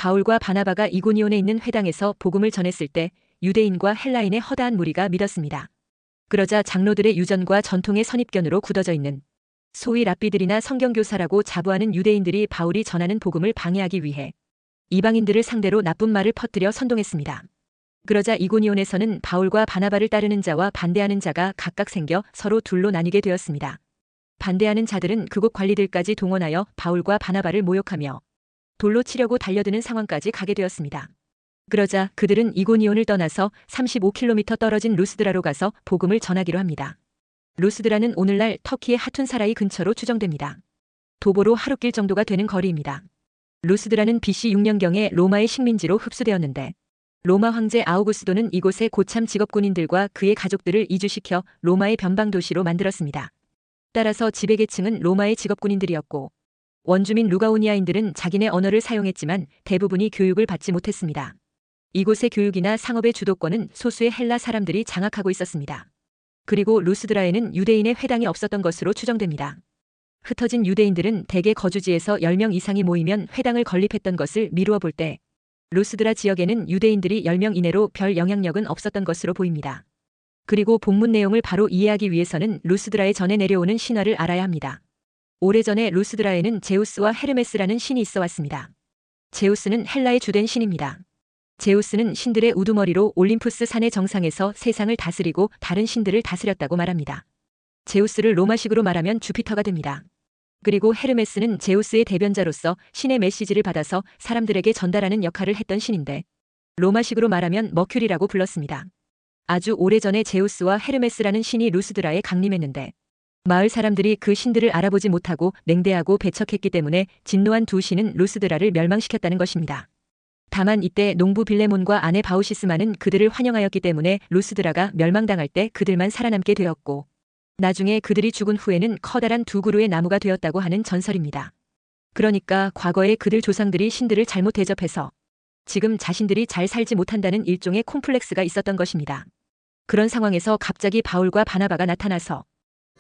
바울과 바나바가 이고니온에 있는 회당에서 복음을 전했을 때 유대인과 헬라인의 허다한 무리가 믿었습니다. 그러자 장로들의 유전과 전통의 선입견으로 굳어져 있는 소위 랍비들이나 성경교사라고 자부하는 유대인들이 바울이 전하는 복음을 방해하기 위해 이방인들을 상대로 나쁜 말을 퍼뜨려 선동했습니다. 그러자 이고니온에서는 바울과 바나바를 따르는 자와 반대하는 자가 각각 생겨 서로 둘로 나뉘게 되었습니다. 반대하는 자들은 그곳 관리들까지 동원하여 바울과 바나바를 모욕하며 돌로 치려고 달려드는 상황까지 가게 되었습니다. 그러자 그들은 이고니온을 떠나서 35km 떨어진 루스드라로 가서 복음을 전하기로 합니다. 루스드라는 오늘날 터키의 하툰사라이 근처로 추정됩니다. 도보로 하룻길 정도가 되는 거리입니다. 루스드라는 BC 6년경에 로마의 식민지로 흡수되었는데 로마 황제 아우구스도는 이곳에 고참 직업군인들과 그의 가족들을 이주시켜 로마의 변방 도시로 만들었습니다. 따라서 지배계층은 로마의 직업군인들이었고 원주민 루가오니아인들은 자기네 언어를 사용했지만 대부분이 교육을 받지 못했습니다. 이곳의 교육이나 상업의 주도권은 소수의 헬라 사람들이 장악하고 있었습니다. 그리고 루스드라에는 유대인의 회당이 없었던 것으로 추정됩니다. 흩어진 유대인들은 대개 거주지에서 10명 이상이 모이면 회당을 건립했던 것을 미루어 볼 때 루스드라 지역에는 유대인들이 10명 이내로 별 영향력은 없었던 것으로 보입니다. 그리고 본문 내용을 바로 이해하기 위해서는 루스드라에 전해 내려오는 신화를 알아야 합니다. 오래전에 루스드라에는 제우스와 헤르메스라는 신이 있어 왔습니다. 제우스는 헬라의 주된 신입니다. 제우스는 신들의 우두머리로 올림푸스 산의 정상에서 세상을 다스리고 다른 신들을 다스렸다고 말합니다. 제우스를 로마식으로 말하면 주피터가 됩니다. 그리고 헤르메스는 제우스의 대변자로서 신의 메시지를 받아서 사람들에게 전달하는 역할을 했던 신인데 로마식으로 말하면 머큐리라고 불렀습니다. 아주 오래전에 제우스와 헤르메스라는 신이 루스드라에 강림했는데 마을 사람들이 그 신들을 알아보지 못하고 냉대하고 배척했기 때문에 진노한 두 신은 루스드라를 멸망시켰다는 것입니다. 다만 이때 농부 빌레몬과 아내 바우시스마는 그들을 환영하였기 때문에 루스드라가 멸망당할 때 그들만 살아남게 되었고 나중에 그들이 죽은 후에는 커다란 두 그루의 나무가 되었다고 하는 전설입니다. 그러니까 과거에 그들 조상들이 신들을 잘못 대접해서 지금 자신들이 잘 살지 못한다는 일종의 콤플렉스가 있었던 것입니다. 그런 상황에서 갑자기 바울과 바나바가 나타나서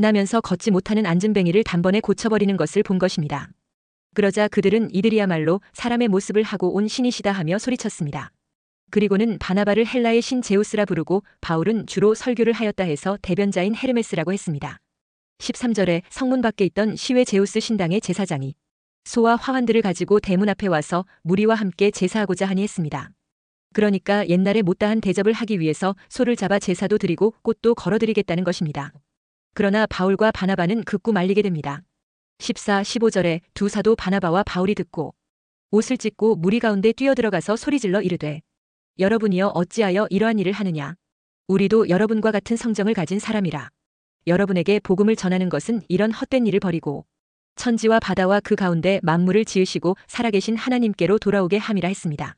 나면서 걷지 못하는 안진뱅이를 단번에 고쳐버리는 것을 본 것입니다. 그러자 그들은 이들이야말로 사람의 모습을 하고 온 신이시다 하며 소리쳤습니다. 그리고는 바나바를 헬라의 신 제우스라 부르고 바울은 주로 설교를 하였다 해서 대변자인 헤르메스라고 했습니다. 13절에 성문 밖에 있던 시외 제우스 신당의 제사장이 소와 화환들을 가지고 대문 앞에 와서 무리와 함께 제사하고자 하니 했습니다. 그러니까 옛날에 못다한 대접을 하기 위해서 소를 잡아 제사도 드리고 꽃도 걸어드리겠다는 것입니다. 그러나 바울과 바나바는 극구 말리게 됩니다. 14, 15절에 두 사도 바나바와 바울이 듣고 옷을 찢고 무리 가운데 뛰어들어가서 소리질러 이르되 여러분이여 어찌하여 이러한 일을 하느냐. 우리도 여러분과 같은 성정을 가진 사람이라. 여러분에게 복음을 전하는 것은 이런 헛된 일을 버리고 천지와 바다와 그 가운데 만물을 지으시고 살아계신 하나님께로 돌아오게 함이라 했습니다.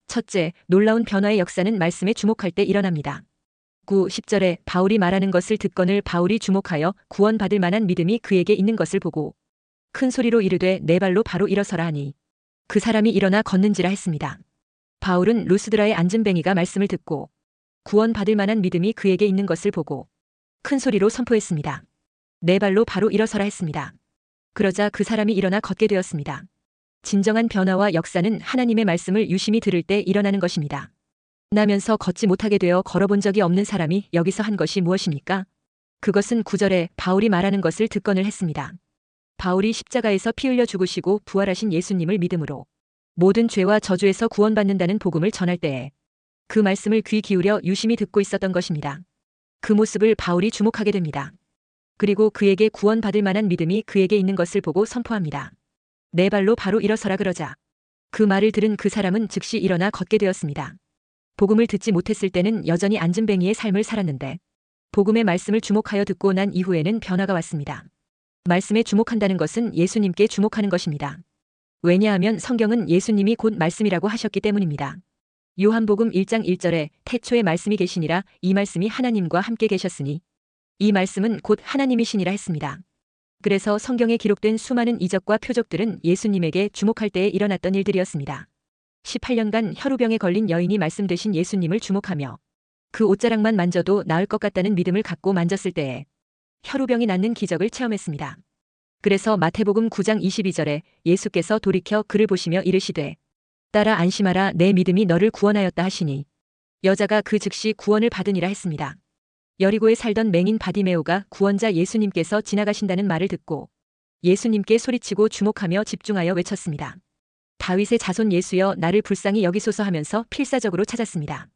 첫째, 놀라운 변화의 역사는 말씀에 주목할 때 일어납니다. 9, 10절에 바울이 말하는 것을 듣거늘 바울이 주목하여 구원받을 만한 믿음이 그에게 있는 것을 보고 큰 소리로 이르되 내 발로 바로 일어서라 하니 그 사람이 일어나 걷는지라 했습니다. 바울은 루스드라의 안진뱅이가 말씀을 듣고 구원받을 만한 믿음이 그에게 있는 것을 보고 큰 소리로 선포했습니다. 내 발로 바로 일어서라 했습니다. 그러자 그 사람이 일어나 걷게 되었습니다. 진정한 변화와 역사는 하나님의 말씀을 유심히 들을 때 일어나는 것입니다. 나면서 걷지 못하게 되어 걸어본 적이 없는 사람이 여기서 한 것이 무엇입니까? 그것은 9절에 바울이 말하는 것을 듣거늘 했습니다. 바울이 십자가에서 피 흘려 죽으시고 부활하신 예수님을 믿음으로 모든 죄와 저주에서 구원받는다는 복음을 전할 때에 그 말씀을 귀 기울여 유심히 듣고 있었던 것입니다. 그 모습을 바울이 주목하게 됩니다. 그리고 그에게 구원받을 만한 믿음이 그에게 있는 것을 보고 선포합니다. 내 발로 바로 일어서라 그러자 그 말을 들은 그 사람은 즉시 일어나 걷게 되었습니다. 복음을 듣지 못했을 때는 여전히 안진뱅이의 삶을 살았는데 복음의 말씀을 주목하여 듣고 난 이후에는 변화가 왔습니다. 말씀에 주목한다는 것은 예수님께 주목하는 것입니다. 왜냐하면 성경은 예수님이 곧 말씀이라고 하셨기 때문입니다. 요한복음 1장 1절에 태초에 말씀이 계시니라 이 말씀이 하나님과 함께 계셨으니 이 말씀은 곧 하나님이시니라 했습니다. 그래서 성경에 기록된 수많은 이적과 표적들은 예수님에게 주목할 때에 일어났던 일들이었습니다. 18년간 혈우병에 걸린 여인이 말씀 되신 예수님을 주목하며 그 옷자락만 만져도 나을 것 같다는 믿음을 갖고 만졌을 때에 혈우병이 낫는 기적을 체험했습니다. 그래서 마태복음 9장 22절에 예수께서 돌이켜 그를 보시며 이르시되 딸아 안심하라 내 믿음이 너를 구원하였다 하시니 여자가 그 즉시 구원을 받으니라 했습니다. 여리고에 살던 맹인 바디메오가 구원자 예수님께서 지나가신다는 말을 듣고 예수님께 소리치고 주목하며 집중하여 외쳤습니다. 다윗의 자손 예수여 나를 불쌍히 여기소서 하면서 필사적으로 찾았습니다.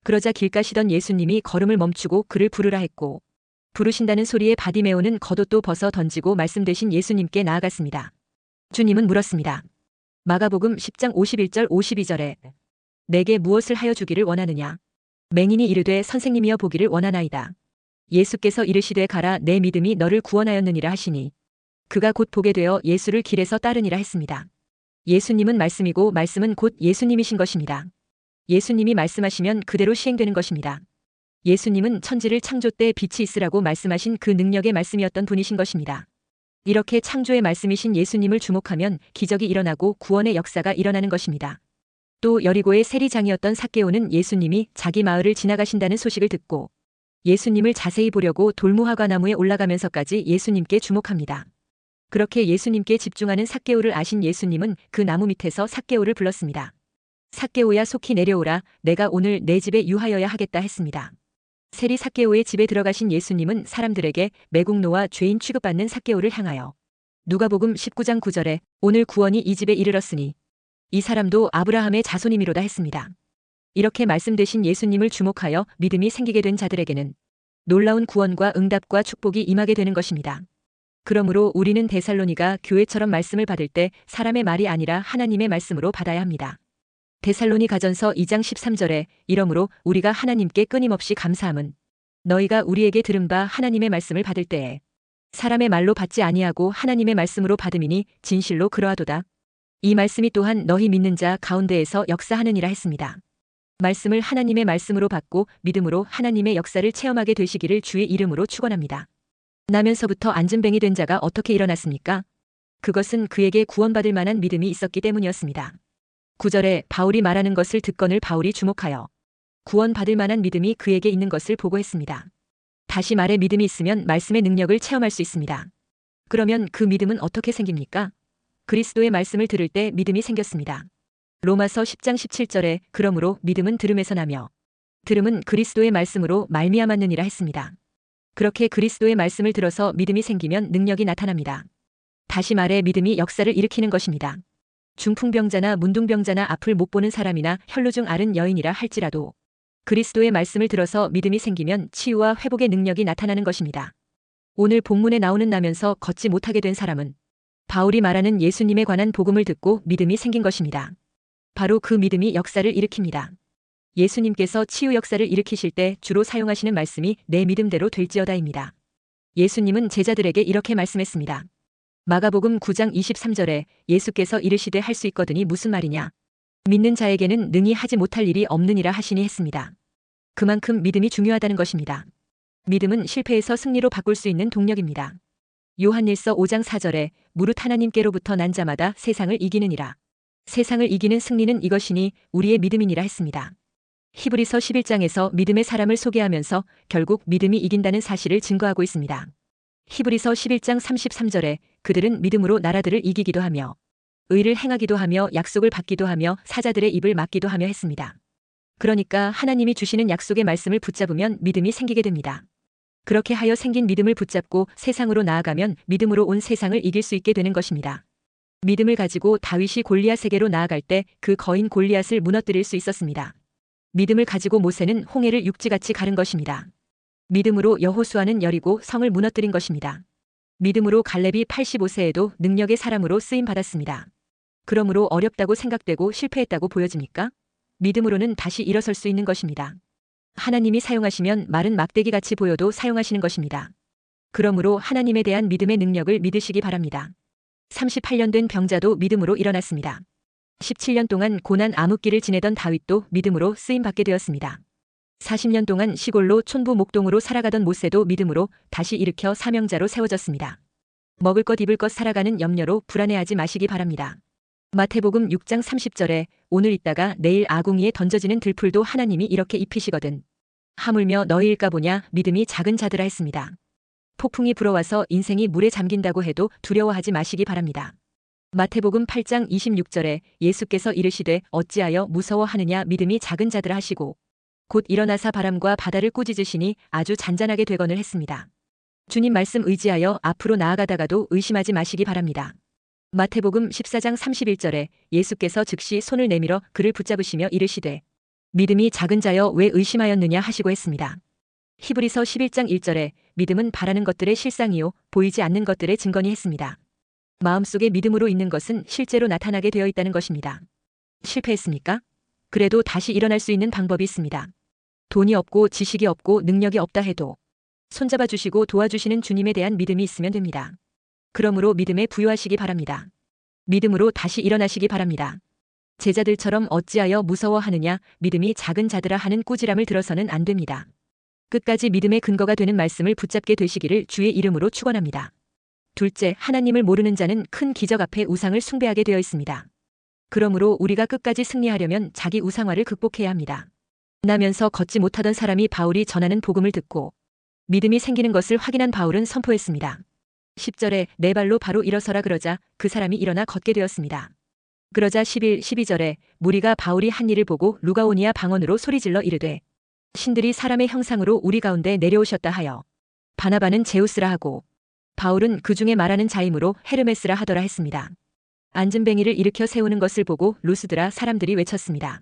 그러자 길 가시던 예수님이 걸음을 멈추고 그를 부르라 했고 부르신다는 소리에 바디메오는 겉옷도 벗어 던지고 말씀 되신 예수님께 나아갔습니다. 주님은 물었습니다. 마가복음 10장 51절 52절에 내게 무엇을 하여 주기를 원하느냐? 맹인이 이르되 선생님이여 보기를 원하나이다. 예수께서 이르시되 가라 내 믿음이 너를 구원하였느니라 하시니 그가 곧 보게 되어 예수를 길에서 따르니라 했습니다. 예수님은 말씀이고 말씀은 곧 예수님이신 것입니다. 예수님이 말씀하시면 그대로 시행되는 것입니다. 예수님은 천지를 창조 때 빛이 있으라고 말씀하신 그 능력의 말씀이었던 분이신 것입니다. 이렇게 창조의 말씀이신 예수님을 주목하면 기적이 일어나고 구원의 역사가 일어나는 것입니다. 또 여리고의 세리장이었던 삭개오는 예수님이 자기 마을을 지나가신다는 소식을 듣고 예수님을 자세히 보려고 돌무화과 나무에 올라가면서까지 예수님께 주목합니다. 그렇게 예수님께 집중하는 삭개오를 아신 예수님은 그 나무 밑에서 삭개오를 불렀습니다. 삭개오야 속히 내려오라 내가 오늘 내 집에 유하여야 하겠다 했습니다. 세리 삭개오의 집에 들어가신 예수님은 사람들에게 매국노와 죄인 취급받는 삭개오를 향하여 누가복음 19장 9절에 오늘 구원이 이 집에 이르렀으니 이 사람도 아브라함의 자손이미로다 했습니다. 이렇게 말씀되신 예수님을 주목하여 믿음이 생기게 된 자들에게는 놀라운 구원과 응답과 축복이 임하게 되는 것입니다. 그러므로 우리는 데살로니가 교회처럼 말씀을 받을 때 사람의 말이 아니라 하나님의 말씀으로 받아야 합니다. 데살로니가전서 2장 13절에 이러므로 우리가 하나님께 끊임없이 감사함은 너희가 우리에게 들은 바 하나님의 말씀을 받을 때에 사람의 말로 받지 아니하고 하나님의 말씀으로 받음이니 진실로 그러하도다. 이 말씀이 또한 너희 믿는 자 가운데에서 역사하느니라 했습니다. 말씀을 하나님의 말씀으로 받고 믿음으로 하나님의 역사를 체험하게 되시기를 주의 이름으로 축원합니다. 나면서부터 안진뱅이 된 자가 어떻게 일어났습니까? 그것은 그에게 구원받을 만한 믿음이 있었기 때문이었습니다. 9절에 바울이 말하는 것을 듣거늘 바울이 주목하여 구원받을 만한 믿음이 그에게 있는 것을 보고했습니다. 다시 말해 믿음이 있으면 말씀의 능력을 체험할 수 있습니다. 그러면 그 믿음은 어떻게 생깁니까? 그리스도의 말씀을 들을 때 믿음이 생겼습니다. 로마서 10장 17절에 그러므로 믿음은 들음에서 나며 들음은 그리스도의 말씀으로 말미암았느니라 했습니다. 그렇게 그리스도의 말씀을 들어서 믿음이 생기면 능력이 나타납니다. 다시 말해 믿음이 역사를 일으키는 것입니다. 중풍병자나 문둥병자나 앞을 못 보는 사람이나 혈루증 앓은 여인이라 할지라도 그리스도의 말씀을 들어서 믿음이 생기면 치유와 회복의 능력이 나타나는 것입니다. 오늘 본문에 나오는 나면서 걷지 못하게 된 사람은 바울이 말하는 예수님에 관한 복음을 듣고 믿음이 생긴 것입니다. 바로 그 믿음이 역사를 일으킵니다. 예수님께서 치유 역사를 일으키실 때 주로 사용하시는 말씀이 내 믿음대로 될지어다입니다. 예수님은 제자들에게 이렇게 말씀했습니다. 마가복음 9장 23절에 예수께서 이르시되 할 수 있거든이 무슨 말이냐. 믿는 자에게는 능히 하지 못할 일이 없느니라 하시니 했습니다. 그만큼 믿음이 중요하다는 것입니다. 믿음은 실패에서 승리로 바꿀 수 있는 동력입니다. 요한일서 5장 4절에 무릇 하나님께로부터 난 자마다 세상을 이기느니라. 세상을 이기는 승리는 이것이니 우리의 믿음이니라 했습니다. 히브리서 11장에서 믿음의 사람을 소개하면서 결국 믿음이 이긴다는 사실을 증거하고 있습니다. 히브리서 11장 33절에 그들은 믿음으로 나라들을 이기기도 하며 의를 행하기도 하며 약속을 받기도 하며 사자들의 입을 막기도 하며 했습니다. 그러니까 하나님이 주시는 약속의 말씀을 붙잡으면 믿음이 생기게 됩니다. 그렇게 하여 생긴 믿음을 붙잡고 세상으로 나아가면 믿음으로 온 세상을 이길 수 있게 되는 것입니다. 믿음을 가지고 다윗이 골리앗에게로 나아갈 때 그 거인 골리앗을 무너뜨릴 수 있었습니다. 믿음을 가지고 모세는 홍해를 육지같이 가른 것입니다. 믿음으로 여호수아는 여리고 성을 무너뜨린 것입니다. 믿음으로 갈렙이 85세에도 능력의 사람으로 쓰임 받았습니다. 그러므로 어렵다고 생각되고 실패했다고 보여집니까? 믿음으로는 다시 일어설 수 있는 것입니다. 하나님이 사용하시면 말은 막대기같이 보여도 사용하시는 것입니다. 그러므로 하나님에 대한 믿음의 능력을 믿으시기 바랍니다. 38년 된 병자도 믿음으로 일어났습니다. 17년 동안 고난 암흑기를 지내던 다윗도 믿음으로 쓰임받게 되었습니다. 40년 동안 시골로 촌부 목동으로 살아가던 모세도 믿음으로 다시 일으켜 사명자로 세워졌습니다. 먹을 것 입을 것 살아가는 염려로 불안해하지 마시기 바랍니다. 마태복음 6장 30절에 오늘 있다가 내일 아궁이에 던져지는 들풀도 하나님이 이렇게 입히시거든. 하물며 너희일까 보냐 믿음이 작은 자들아 했습니다. 폭풍이 불어와서 인생이 물에 잠긴다고 해도 두려워하지 마시기 바랍니다. 마태복음 8장 26절에 예수께서 이르시되 어찌하여 무서워하느냐 믿음이 작은 자들아 하시고 곧 일어나사 바람과 바다를 꾸짖으시니 아주 잔잔하게 되거늘 했습니다. 주님 말씀 의지하여 앞으로 나아가다가도 의심하지 마시기 바랍니다. 마태복음 14장 31절에 예수께서 즉시 손을 내밀어 그를 붙잡으시며 이르시되 믿음이 작은 자여 왜 의심하였느냐 하시고 했습니다. 히브리서 11장 1절에 믿음은 바라는 것들의 실상이요 보이지 않는 것들의 증거니 했습니다. 마음속에 믿음으로 있는 것은 실제로 나타나게 되어 있다는 것입니다. 실패했습니까? 그래도 다시 일어날 수 있는 방법이 있습니다. 돈이 없고 지식이 없고 능력이 없다 해도 손잡아 주시고 도와주시는 주님에 대한 믿음이 있으면 됩니다. 그러므로 믿음에 부요하시기 바랍니다. 믿음으로 다시 일어나시기 바랍니다. 제자들처럼 어찌하여 무서워하느냐 믿음이 작은 자들아 하는 꾸지람을 들어서는 안 됩니다. 끝까지 믿음의 근거가 되는 말씀을 붙잡게 되시기를 주의 이름으로 축원합니다. 둘째, 하나님을 모르는 자는 큰 기적 앞에 우상을 숭배하게 되어 있습니다. 그러므로 우리가 끝까지 승리하려면 자기 우상화를 극복해야 합니다. 나면서 걷지 못하던 사람이 바울이 전하는 복음을 듣고 믿음이 생기는 것을 확인한 바울은 선포했습니다. 10절에 내 발로 바로 일어서라 그러자 그 사람이 일어나 걷게 되었습니다. 그러자 11, 12절에 무리가 바울이 한 일을 보고 루가오니아 방언으로 소리질러 이르되 신들이 사람의 형상으로 우리 가운데 내려오셨다 하여 바나바는 제우스라 하고 바울은 그 중에 말하는 자이므로 헤르메스라 하더라 했습니다. 안진뱅이를 일으켜 세우는 것을 보고 루스드라 사람들이 외쳤습니다.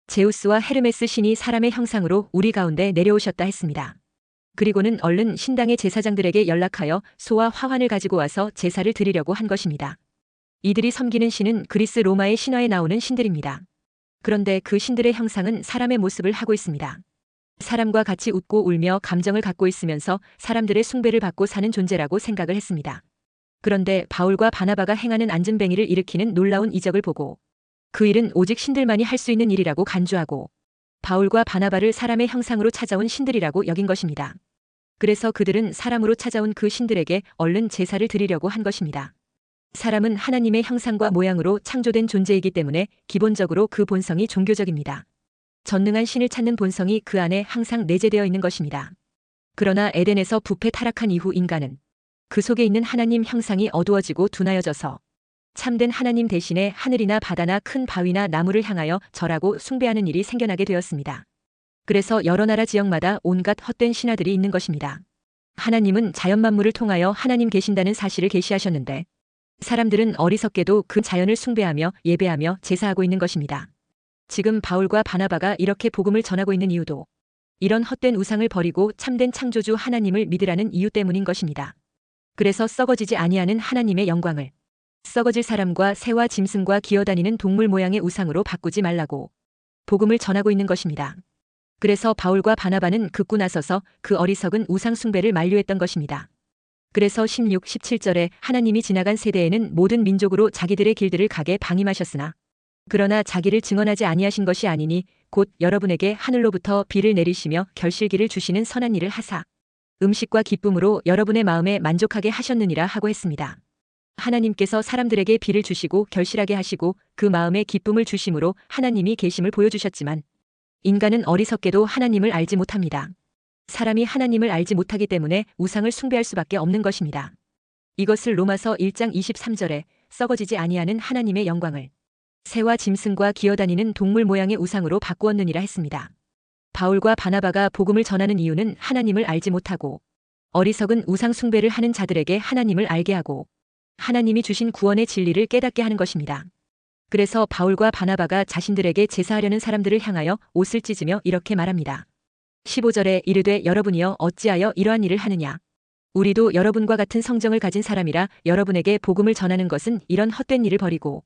제우스와 헤르메스 신이 사람의 형상으로 우리 가운데 내려오셨다 했습니다. 그리고는 얼른 신당의 제사장들에게 연락하여 소와 화환을 가지고 와서 제사를 드리려고 한 것입니다. 이들이 섬기는 신은 그리스 로마의 신화에 나오는 신들입니다. 그런데 그 신들의 형상은 사람의 모습을 하고 있습니다. 사람과 같이 웃고 울며 감정을 갖고 있으면서 사람들의 숭배를 받고 사는 존재라고 생각을 했습니다. 그런데 바울과 바나바가 행하는 안진뱅이를 일으키는 놀라운 이적을 보고 그 일은 오직 신들만이 할 수 있는 일이라고 간주하고 바울과 바나바를 사람의 형상으로 찾아온 신들이라고 여긴 것입니다. 그래서 그들은 사람으로 찾아온 그 신들에게 얼른 제사를 드리려고 한 것입니다. 사람은 하나님의 형상과 모양으로 창조된 존재이기 때문에 기본적으로 그 본성이 종교적입니다. 전능한 신을 찾는 본성이 그 안에 항상 내재되어 있는 것입니다. 그러나 에덴에서 부패 타락한 이후 인간은 그 속에 있는 하나님 형상이 어두워지고 둔하여져서 참된 하나님 대신에 하늘이나 바다나 큰 바위나 나무를 향하여 절하고 숭배하는 일이 생겨나게 되었습니다. 그래서 여러 나라 지역마다 온갖 헛된 신화들이 있는 것입니다. 하나님은 자연 만물을 통하여 하나님 계신다는 사실을 계시하셨는데 사람들은 어리석게도 그 자연을 숭배하며 예배하며 제사하고 있는 것입니다. 지금 바울과 바나바가 이렇게 복음을 전하고 있는 이유도 이런 헛된 우상을 버리고 참된 창조주 하나님을 믿으라는 이유 때문인 것입니다. 그래서 썩어지지 아니하는 하나님의 영광을 썩어질 사람과 새와 짐승과 기어다니는 동물 모양의 우상으로 바꾸지 말라고 복음을 전하고 있는 것입니다. 그래서 바울과 바나바는 극구 나서서 그 어리석은 우상 숭배를 만류했던 것입니다. 그래서 16, 17절에 하나님이 지나간 세대에는 모든 민족으로 자기들의 길들을 가게 방임하셨으나 그러나 자기를 증언하지 아니하신 것이 아니니 곧 여러분에게 하늘로부터 비를 내리시며 결실기를 주시는 선한 일을 하사 음식과 기쁨으로 여러분의 마음에 만족하게 하셨느니라 하고 했습니다. 하나님께서 사람들에게 비를 주시고 결실하게 하시고 그 마음에 기쁨을 주심으로 하나님이 계심을 보여주셨지만 인간은 어리석게도 하나님을 알지 못합니다. 사람이 하나님을 알지 못하기 때문에 우상을 숭배할 수밖에 없는 것입니다. 이것을 로마서 1장 23절에 썩어지지 아니하는 하나님의 영광을 새와 짐승과 기어다니는 동물 모양의 우상으로 바꾸었느니라 했습니다. 바울과 바나바가 복음을 전하는 이유는 하나님을 알지 못하고 어리석은 우상 숭배를 하는 자들에게 하나님을 알게 하고 하나님이 주신 구원의 진리를 깨닫게 하는 것입니다. 그래서 바울과 바나바가 자신들에게 제사하려는 사람들을 향하여 옷을 찢으며 이렇게 말합니다. 15절에 이르되 여러분이여 어찌하여 이러한 일을 하느냐. 우리도 여러분과 같은 성정을 가진 사람이라 여러분에게 복음을 전하는 것은 이런 헛된 일을 버리고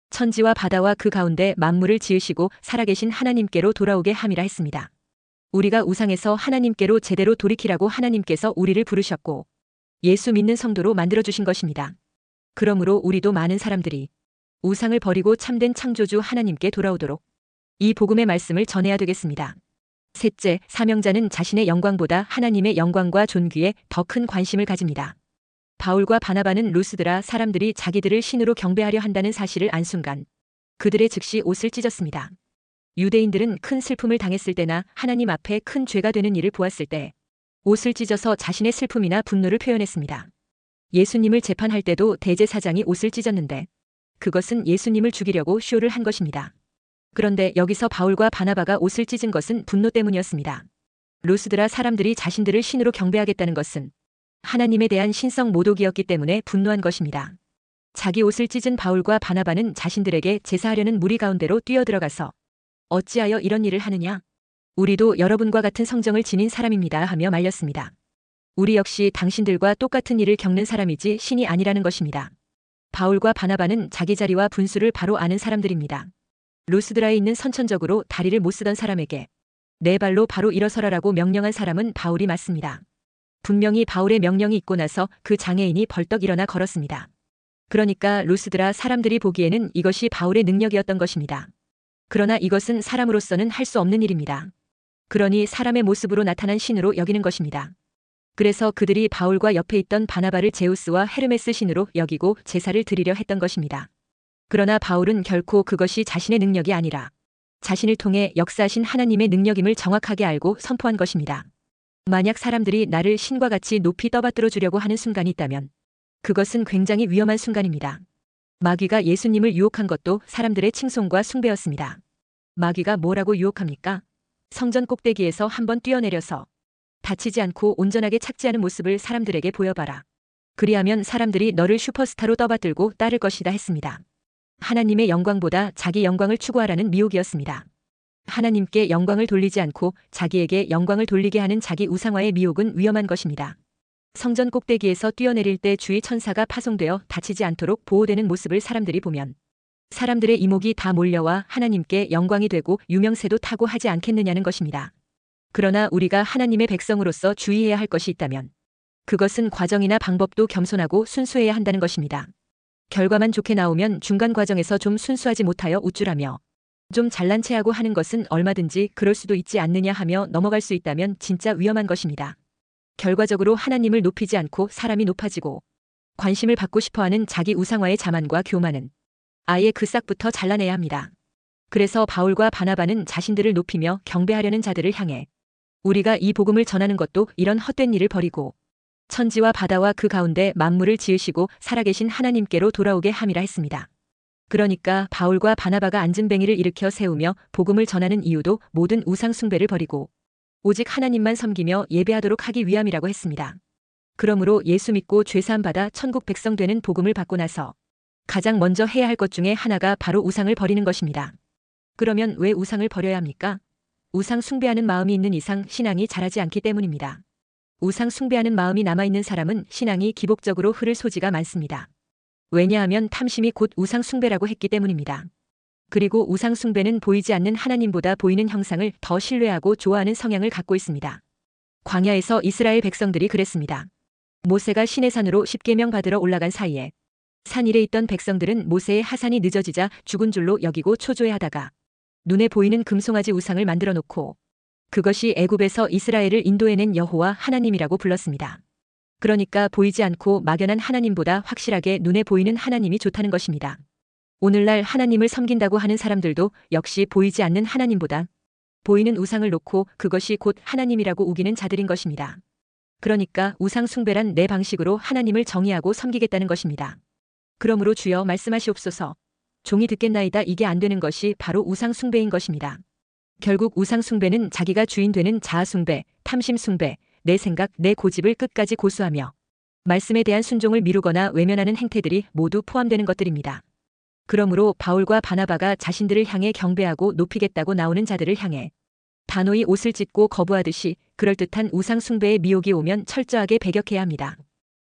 천지와 바다와 그 가운데 만물을 지으시고 살아계신 하나님께로 돌아오게 함이라 했습니다. 우리가 우상에서 하나님께로 제대로 돌이키라고 하나님께서 우리를 부르셨고 예수 믿는 성도로 만들어주신 것입니다. 그러므로 우리도 많은 사람들이 우상을 버리고 참된 창조주 하나님께 돌아오도록 이 복음의 말씀을 전해야 되겠습니다. 셋째, 사명자는 자신의 영광보다 하나님의 영광과 존귀에 더 큰 관심을 가집니다. 바울과 바나바는 루스드라 사람들이 자기들을 신으로 경배하려 한다는 사실을 안 순간 그들의 즉시 옷을 찢었습니다. 유대인들은 큰 슬픔을 당했을 때나 하나님 앞에 큰 죄가 되는 일을 보았을 때 옷을 찢어서 자신의 슬픔이나 분노를 표현했습니다. 예수님을 재판할 때도 대제사장이 옷을 찢었는데 그것은 예수님을 죽이려고 쇼를 한 것입니다. 그런데 여기서 바울과 바나바가 옷을 찢은 것은 분노 때문이었습니다. 루스드라 사람들이 자신들을 신으로 경배하겠다는 것은 하나님에 대한 신성 모독이었기 때문에 분노한 것입니다. 자기 옷을 찢은 바울과 바나바는 자신들에게 제사하려는 무리 가운데로 뛰어들어가서 어찌하여 이런 일을 하느냐? 우리도 여러분과 같은 성정을 지닌 사람입니다 하며 말렸습니다. 우리 역시 당신들과 똑같은 일을 겪는 사람이지 신이 아니라는 것입니다. 바울과 바나바는 자기 자리와 분수를 바로 아는 사람들입니다. 루스드라에 있는 선천적으로 다리를 못 쓰던 사람에게 네 발로 바로 일어서라라고 명령한 사람은 바울이 맞습니다. 분명히 바울의 명령이 있고 나서 그 장애인이 벌떡 일어나 걸었습니다. 그러니까 루스드라 사람들이 보기에는 이것이 바울의 능력이었던 것입니다. 그러나 이것은 사람으로서는 할 수 없는 일입니다. 그러니 사람의 모습으로 나타난 신으로 여기는 것입니다. 그래서 그들이 바울과 옆에 있던 바나바를 제우스와 헤르메스 신으로 여기고 제사를 드리려 했던 것입니다. 그러나 바울은 결코 그것이 자신의 능력이 아니라 자신을 통해 역사하신 하나님의 능력임을 정확하게 알고 선포한 것입니다. 만약 사람들이 나를 신과 같이 높이 떠받들어 주려고 하는 순간이 있다면 그것은 굉장히 위험한 순간입니다. 마귀가 예수님을 유혹한 것도 사람들의 칭송과 숭배였습니다. 마귀가 뭐라고 유혹합니까? 성전 꼭대기에서 한번 뛰어내려서 다치지 않고 온전하게 착지하는 모습을 사람들에게 보여봐라. 그리하면 사람들이 너를 슈퍼스타로 떠받들고 따를 것이다 했습니다. 하나님의 영광보다 자기 영광을 추구하라는 미혹이었습니다. 하나님께 영광을 돌리지 않고 자기에게 영광을 돌리게 하는 자기 우상화의 미혹은 위험한 것입니다. 성전 꼭대기에서 뛰어내릴 때 주위 천사가 파송되어 다치지 않도록 보호되는 모습을 사람들이 보면 사람들의 이목이 다 몰려와 하나님께 영광이 되고 유명세도 타고 하지 않겠느냐는 것입니다. 그러나 우리가 하나님의 백성으로서 주의해야 할 것이 있다면 그것은 과정이나 방법도 겸손하고 순수해야 한다는 것입니다. 결과만 좋게 나오면 중간 과정에서 좀 순수하지 못하여 우쭐하며 좀 잘난 체하고 하는 것은 얼마든지 그럴 수도 있지 않느냐 하며 넘어갈 수 있다면 진짜 위험한 것입니다. 결과적으로 하나님을 높이지 않고 사람이 높아지고 관심을 받고 싶어하는 자기 우상화의 자만과 교만은 아예 그 싹부터 잘라내야 합니다. 그래서 바울과 바나바는 자신들을 높이며 경배하려는 자들을 향해 우리가 이 복음을 전하는 것도 이런 헛된 일을 버리고 천지와 바다와 그 가운데 만물을 지으시고 살아계신 하나님께로 돌아오게 함이라 했습니다. 그러니까 바울과 바나바가 안진뱅이를 일으켜 세우며 복음을 전하는 이유도 모든 우상 숭배를 버리고 오직 하나님만 섬기며 예배하도록 하기 위함이라고 했습니다. 그러므로 예수 믿고 죄사함 받아 천국 백성 되는 복음을 받고 나서 가장 먼저 해야 할 것 중에 하나가 바로 우상을 버리는 것입니다. 그러면 왜 우상을 버려야 합니까? 우상 숭배하는 마음이 있는 이상 신앙이 자라지 않기 때문입니다. 우상 숭배하는 마음이 남아있는 사람은 신앙이 기복적으로 흐를 소지가 많습니다. 왜냐하면 탐심이 곧 우상 숭배라고 했기 때문입니다. 그리고 우상 숭배는 보이지 않는 하나님보다 보이는 형상을 더 신뢰하고 좋아하는 성향을 갖고 있습니다. 광야에서 이스라엘 백성들이 그랬습니다. 모세가 시내산으로 십계명 받으러 올라간 사이에 산 위에 있던 백성들은 모세의 하산이 늦어지자 죽은 줄로 여기고 초조해하다가 눈에 보이는 금송아지 우상을 만들어 놓고 그것이 애굽에서 이스라엘을 인도해낸 여호와 하나님이라고 불렀습니다. 그러니까 보이지 않고 막연한 하나님보다 확실하게 눈에 보이는 하나님이 좋다는 것입니다. 오늘날 하나님을 섬긴다고 하는 사람들도 역시 보이지 않는 하나님보다 보이는 우상을 놓고 그것이 곧 하나님이라고 우기는 자들인 것입니다. 그러니까 우상 숭배란 내 방식으로 하나님을 정의하고 섬기겠다는 것입니다. 그러므로 주여 말씀하시옵소서. 종이 듣겠나이다. 이게 안 되는 것이 바로 우상 숭배인 것입니다. 결국 우상 숭배는 자기가 주인 되는 자아 숭배, 탐심 숭배, 내 생각, 내 고집을 끝까지 고수하며 말씀에 대한 순종을 미루거나 외면하는 행태들이 모두 포함되는 것들입니다. 그러므로 바울과 바나바가 자신들을 향해 경배하고 높이겠다고 나오는 자들을 향해 단호히 옷을 찢고 거부하듯이 그럴듯한 우상 숭배의 미혹이 오면 철저하게 배격해야 합니다.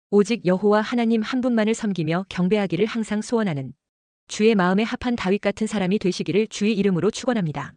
오직 여호와 하나님 한 분만을 섬기며 경배하기를 항상 소원하는 주의 마음에 합한 다윗 같은 사람이 되시기를 주의 이름으로 축원합니다.